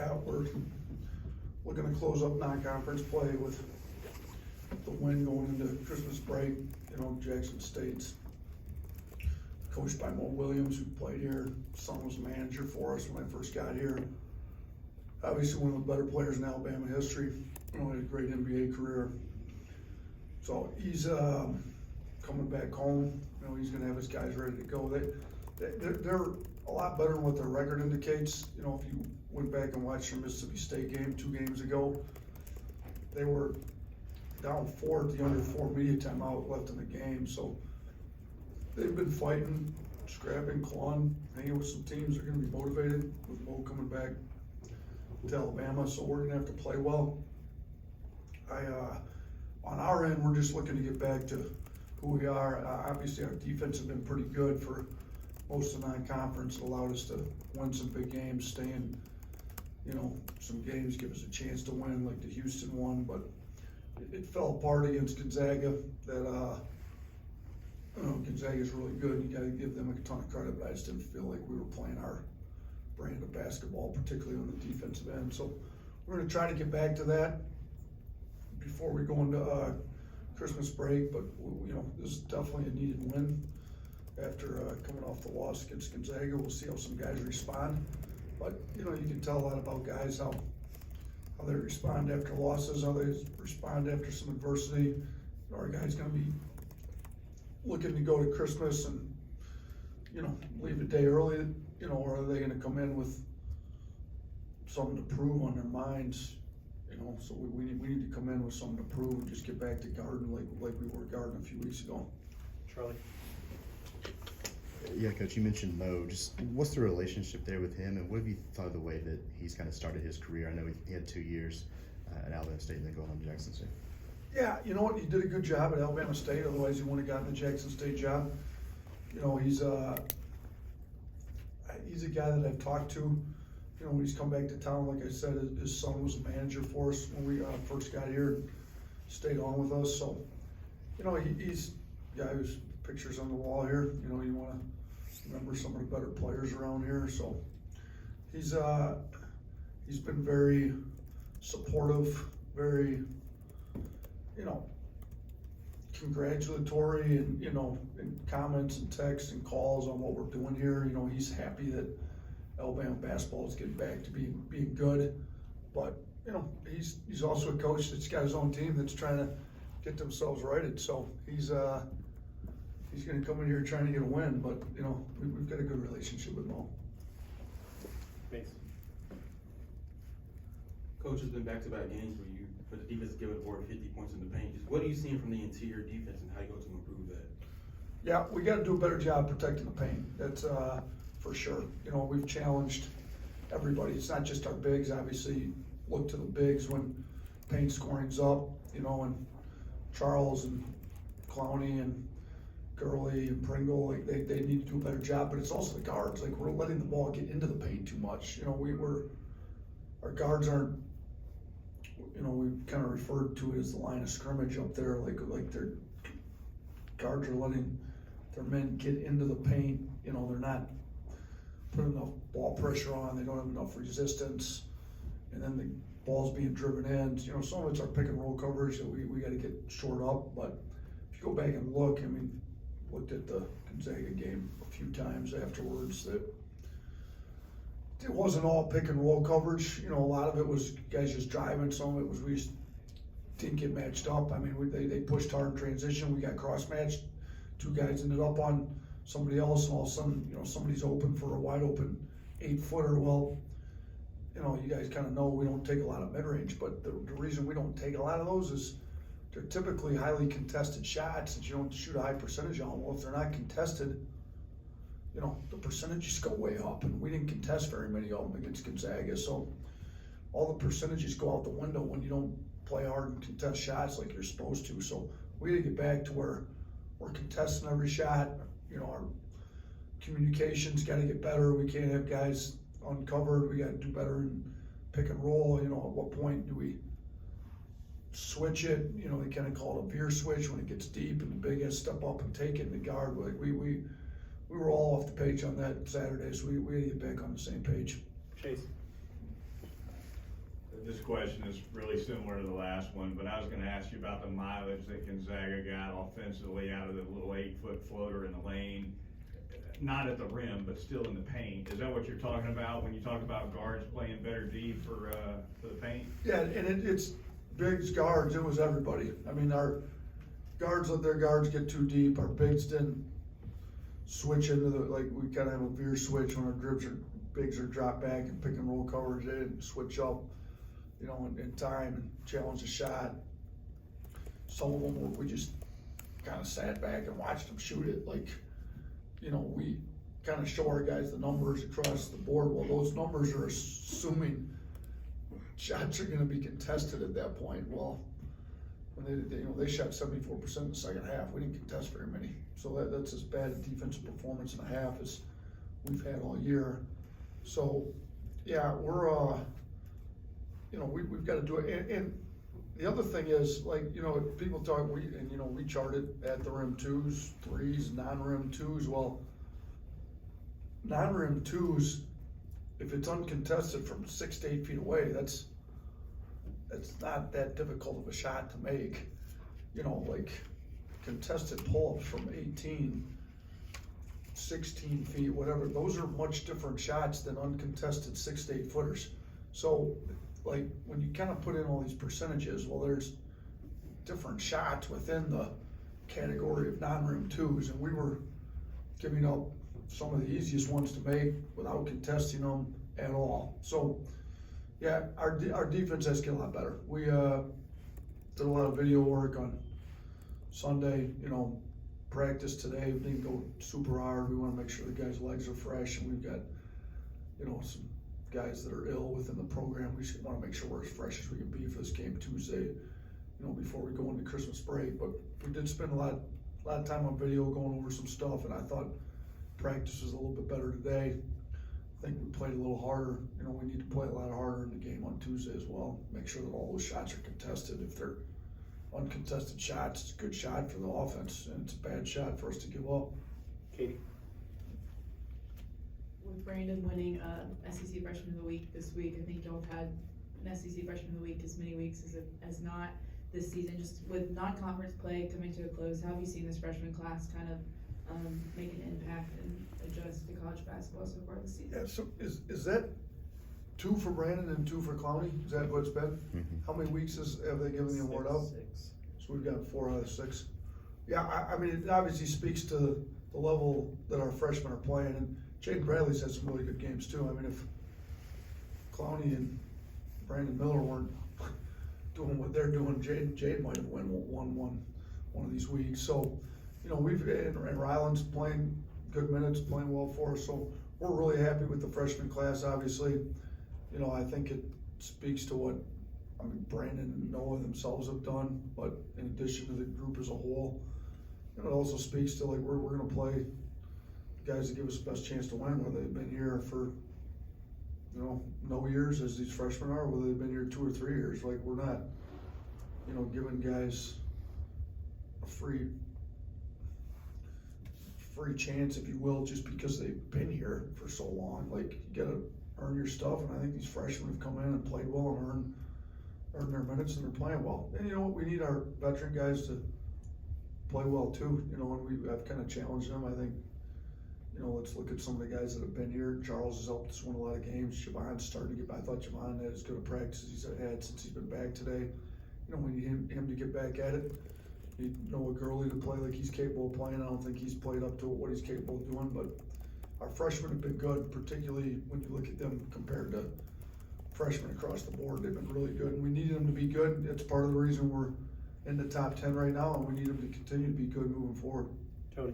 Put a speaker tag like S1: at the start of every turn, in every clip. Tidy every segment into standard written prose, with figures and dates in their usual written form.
S1: Yeah, we're looking to close up non-conference play with the win going into Christmas break. You know, Jackson State's coached by Mo Williams, who played here. Son was a manager for us when I first got here. Obviously one of the better players in Alabama history. You know, had a great NBA career. So he's coming back home. You know, he's going to have his guys ready to go. They're a lot better than what their record indicates. You know, if you went back and watched their Mississippi State game 2 games ago, they were down 4 at the under 4 media timeout left in the game. So they've been fighting, scrapping, clawing, hanging with some teams. They're going to be motivated with Mo coming back to Alabama. So we're going to have to play well. On our end, we're just looking to get back to who we are. Obviously, our defense has been pretty good for most of the non-conference. It allowed us to win some big games, stay in, you know, some games, give us a chance to win, like the Houston one. But it fell apart against Gonzaga. That you know, Gonzaga's really good. You got to give them a ton of credit, but I just didn't feel like we were playing our brand of basketball, particularly on the defensive end. So we're going to try to get back to that before we go into Christmas break, but you know, this is definitely a needed win after coming off the loss against Gonzaga. We'll see how some guys respond, but you know, you can tell a lot about guys how they respond after losses, how they respond after some adversity. Our guys going to be looking to go to Christmas and, you know, leave a day early, you know, or are they going to come in with something to prove on their minds? You know, so we need to come in with something to prove and just get back to guarding like we were guarding a few weeks ago.
S2: Charlie?
S3: Yeah, Coach, you mentioned Mo. Just what's the relationship there with him, and what have you thought of the way that he's kind of started his career? I know he had 2 years at Alabama State and then going on to Jackson State.
S1: Yeah, you know what? He did a good job at Alabama State. Otherwise, he wouldn't have gotten the Jackson State job. You know, he's a guy that I've talked to. You know, when he's come back to town, like I said, his son was a manager for us when we first got here and stayed on with us. So, you know, he's a guy whose pictures on the wall here. You know, you want to remember some of the better players around here. So he's been very supportive, very, you know, congratulatory, and you know, in comments and texts and calls on what we're doing here. You know, he's happy that Alabama basketball is getting back to being good, but you know, he's also a coach that's got his own team that's trying to get themselves righted. So he's going to come in here trying to get a win, but you know, we've got a good relationship with Mo.
S2: Thanks.
S4: Coach, has been back-to-back games where the defense is giving the board 50 points in the paint. Just what are you seeing from the interior defense, and how you go to improve that?
S1: Yeah, we got to do a better job protecting the paint. That's for sure. You know, we've challenged everybody. It's not just our bigs. Obviously, look to the bigs when paint scoring's up. You know, and Charles and Clowney and Gurley and Pringle, like they need to do a better job. But it's also the guards. Like, we're letting the ball get into the paint too much. You know, our guards aren't. You know, we kind of referred to it as the line of scrimmage up there. Like their guards are letting their men get into the paint. You know, they're not putting enough ball pressure on. They don't have enough resistance, and then the ball's being driven in. You know, some of it's our pick and roll coverage that we got to get shored up. But if you go back and look, I mean, looked at the Gonzaga game a few times afterwards, that it wasn't all pick and roll coverage. You know, a lot of it was guys just driving. Some of it was we just didn't get matched up. I mean, they pushed hard in transition. We got cross matched. 2 guys ended up on somebody else, and all of a sudden, you know, somebody's open for a wide open 8-footer. Well, you know, you guys kind of know we don't take a lot of mid range, but the reason we don't take a lot of those is they're typically highly contested shots that you don't shoot a high percentage on. Well, if they're not contested, you know, the percentages go way up, and we didn't contest very many of them against Gonzaga. So all the percentages go out the window when you don't play hard and contest shots like you're supposed to. So we got to get back to where we're contesting every shot. You know, our communication's got to get better. We can't have guys uncovered. We got to do better in pick and roll. You know, at what point do we switch it? You know, they kind of call it a veer switch when it gets deep and the big guys step up and take it in the guard. Like we were all off the page on that Saturday, so we got to get back on the same page.
S2: Chase?
S5: This question is really similar to the last one, but I was gonna ask you about the mileage that Gonzaga got offensively out of the little 8-foot floater in the lane. Not at the rim, but still in the paint. Is that what you're talking about when you talk about guards playing better D for the paint?
S1: Yeah, and it's bigs, guards, it was everybody. I mean, our guards let their guards get too deep, our bigs didn't switch into the, like, we kinda have a veer switch when our bigs are drop back and pick and roll coverage, they didn't switch up, you know, in time and challenge the shot. Some of them, we just kinda sat back and watched them shoot it, like, you know, we kinda show our guys the numbers across the board. Well, those numbers are assuming shots are gonna be contested at that point. Well, when they shot 74% in the second half, we didn't contest very many. So that's as bad a defensive performance in a half as we've had all year. So, yeah, we're, you know, we've gotta do it. And the other thing is, like, you know, people talk, we charted at the rim 2s, 3s, non-rim 2s. Well, non-rim 2s, if it's uncontested from 6 to 8 feet away, that's not that difficult of a shot to make. You know, like contested pull-ups from 18, 16 feet, whatever, those are much different shots than uncontested 6 to 8 footers. So, like, when you kind of put in all these percentages, well, there's different shots within the category of non-rim 2s, and we were giving up some of the easiest ones to make without contesting them at all. So, yeah, our defense has to get a lot better. We did a lot of video work on Sunday, you know, practice today. We didn't go super hard. We want to make sure the guys' legs are fresh, and we've got, you know, some guys that are ill within the program. We should want to make sure we're as fresh as we can be for this game Tuesday, you know, before we go into Christmas break. But we did spend a lot of time on video going over some stuff, and I thought practice was a little bit better today. I think we played a little harder. You know, we need to play a lot harder in the game on Tuesday as well. Make sure that all those shots are contested. If they're uncontested shots, it's a good shot for the offense, and it's a bad shot for us to give up.
S2: Katie?
S6: With Brandon winning SEC Freshman of the Week this week, I think y'all have had an SEC Freshman of the Week as many weeks as not this season. Just with non-conference play coming to a close, how have you seen this freshman class kind of make an impact and adjust to college basketball so far this season?
S1: Yeah, so is that 2 for Brandon and 2 for Clowney? Is that what it's been?
S3: Mhm.
S1: How many weeks have they given the award out?
S2: 6.
S1: So we've got 4 out of 6. Yeah, I mean, it obviously speaks to the level that our freshmen are playing, and Jaden Bradley's had some really good games too. I mean, if Clowney and Brandon Miller weren't doing what they're doing, Jaden might have won one of these weeks. So, you know, and Ryland's playing good minutes, playing well for us. So we're really happy with the freshman class. Obviously, you know, I think it speaks to what, I mean, Brandon and Noah themselves have done, but in addition to the group as a whole, and it also speaks to, like, we're gonna play guys that give us the best chance to win, whether they've been here for, you know, no years as these freshmen are, whether they've been here 2 or 3 years. Like, we're not, you know, giving guys a free chance, if you will, just because they've been here for so long. Like, you gotta earn your stuff, and I think these freshmen have come in and played well and earned their minutes, and they're playing well. And you know what, we need our veteran guys to play well too, you know, and I've kind of challenged them. I think, you know, let's look at some of the guys that have been here. Charles has helped us win a lot of games. Javon's starting to get, I thought Javon had as good a practice as he's had since he's been back today. You know, we need him to get back at it. We need Noah Gurley to play like he's capable of playing. I don't think he's played up to what he's capable of doing, but our freshmen have been good, particularly when you look at them compared to freshmen across the board. They've been really good, and we need them to be good. It's part of the reason we're in the top 10 right now, and we need them to continue to be good moving forward.
S2: Tony?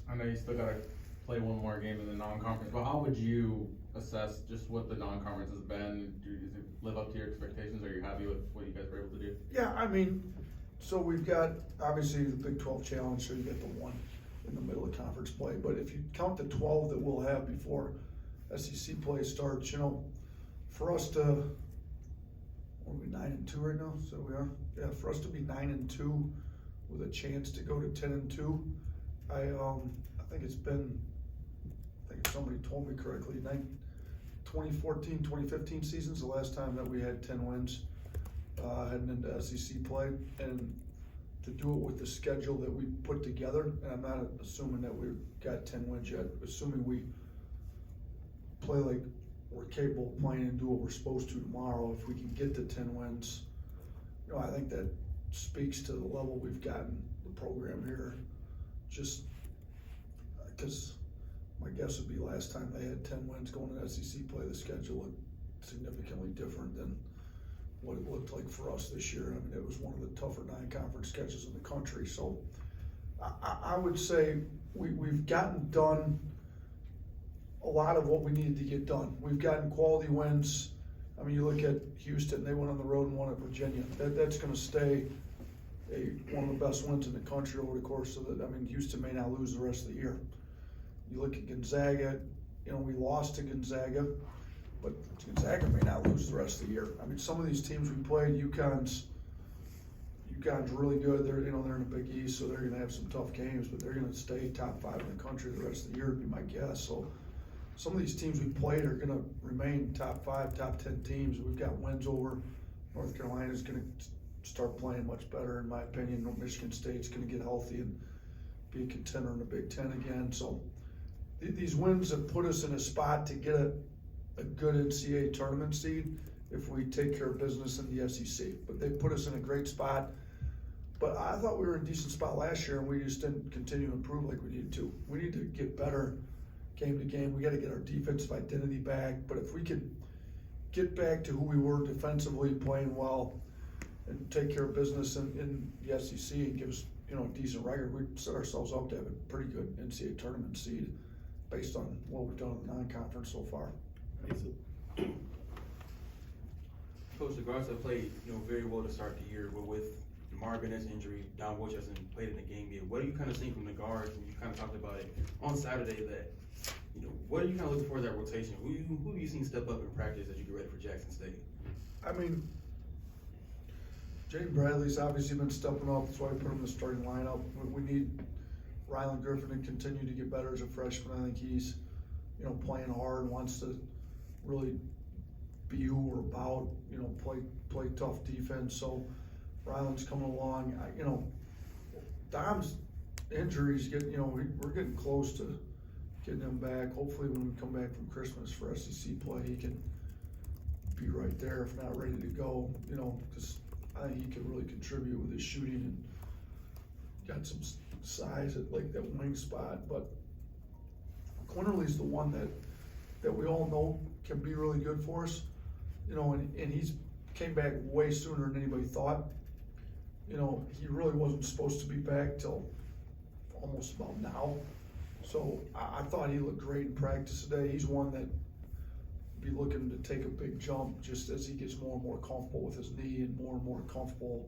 S7: I know you still gotta play one more game in the non-conference, but how would you assess just what the non-conference has been? Does it live up to your expectations? Are you happy with what you guys were able to do?
S1: Yeah, I mean, so we've got, obviously, the Big 12 Challenge, so you get the 1 in the middle of conference play. But if you count the 12 that we'll have before SEC play starts, you know, for us to, what are we, 9-2 right now? So we are? Yeah, for us to be 9-2 with a chance to go to 10-2, I think it's been, I think if somebody told me correctly, 2014, 2015 seasons, the last time that we had 10 wins, heading into SEC play. And to do it with the schedule that we put together, and I'm not assuming that we've got 10 wins yet, assuming we play like we're capable of playing and do what we're supposed to tomorrow, if we can get to 10 wins, you know, I think that speaks to the level we've gotten the program here. Just because my guess would be last time they had 10 wins going to SEC play, the schedule looked significantly different than what it looked like for us this year. I mean, it was one of the tougher non-conference schedules in the country. So I would say we've gotten done a lot of what we needed to get done. We've gotten quality wins. I mean, you look at Houston, they went on the road and won at Virginia. That's going to stay one of the best wins in the country over the course of I mean, Houston may not lose the rest of the year. You look at Gonzaga, you know, we lost to Gonzaga, but Gonzaga may not lose the rest of the year. I mean, some of these teams we played, UConn's really good. They're in the Big East, so they're going to have some tough games, but they're going to stay top 5 in the country the rest of the year, would be my guess. So some of these teams we played are going to remain top 5, top 10 teams. We've got wins over. North Carolina's going to start playing much better, in my opinion. Michigan State's going to get healthy and be a contender in the Big Ten again. So these wins have put us in a spot to get a good NCAA tournament seed if we take care of business in the SEC. But they put us in a great spot. But I thought we were in a decent spot last year, and we just didn't continue to improve like we needed to. We need to get better game to game. We got to get our defensive identity back. But if we could get back to who we were defensively, playing well, and take care of business in the SEC and give us, you know, a decent record, we'd set ourselves up to have a pretty good NCAA tournament seed based on what we've done in the non-conference so far.
S4: Coach, the guards have played, you know, very well to start the year, but with Marvin's injury, Don Boych hasn't played in the game yet. What are you kind of seeing from the guards? And you kind of talked about it on Saturday that, you know, what are you kind of looking for in that rotation? Who have you seen step up in practice as you get ready for Jackson State?
S1: I mean, Jaden Bradley's obviously been stepping up. That's why I put him in the starting lineup. We need Rylan Griffin to continue to get better as a freshman. I think he's, you know, playing hard and wants to really be who we're about, you know, play tough defense. So Rylan's coming along. You know, Dom's injuries you know, we're getting close to getting him back. Hopefully when we come back from Christmas for SEC play, he can be right there, if not ready to go, you know, because I think he can really contribute with his shooting and got some size at like that wing spot. But Quinterly's the one that we all know can be really good for us, you know, and he's came back way sooner than anybody thought. You know, he really wasn't supposed to be back till almost about now. So I thought he looked great in practice today. He's one that be looking to take a big jump just as he gets more and more comfortable with his knee and more comfortable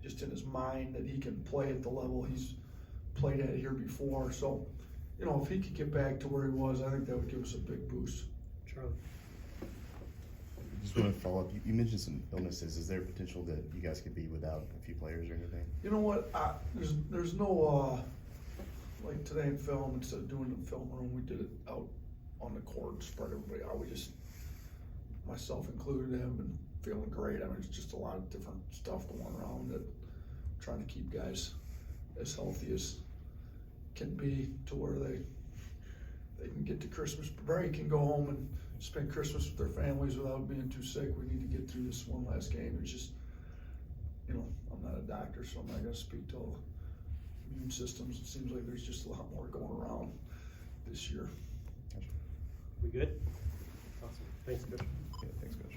S1: just in his mind that he can play at the level he's played at here before. So, you know, if he could get back to where he was, I think that would give us a big boost.
S2: Charlie.
S3: Just want to follow up. You mentioned some illnesses. Is there potential that you guys could be without a few players or anything?
S1: You know what? There's no like today in film, instead of doing it in the film room, we did it out on the court and spread everybody out. We just, myself included, have been feeling great. I mean, it's just a lot of different stuff going around that I'm trying to keep guys as healthy as can be to where they can get to Christmas break and go home and spend Christmas with their families without being too sick. We need to get through this one last game. It's just, you know, I'm not a doctor, so I'm not going to speak to all immune systems. It seems like there's just a lot more going around this year.
S2: We good? Awesome. Thanks, Coach.
S3: Yeah, thanks, Coach.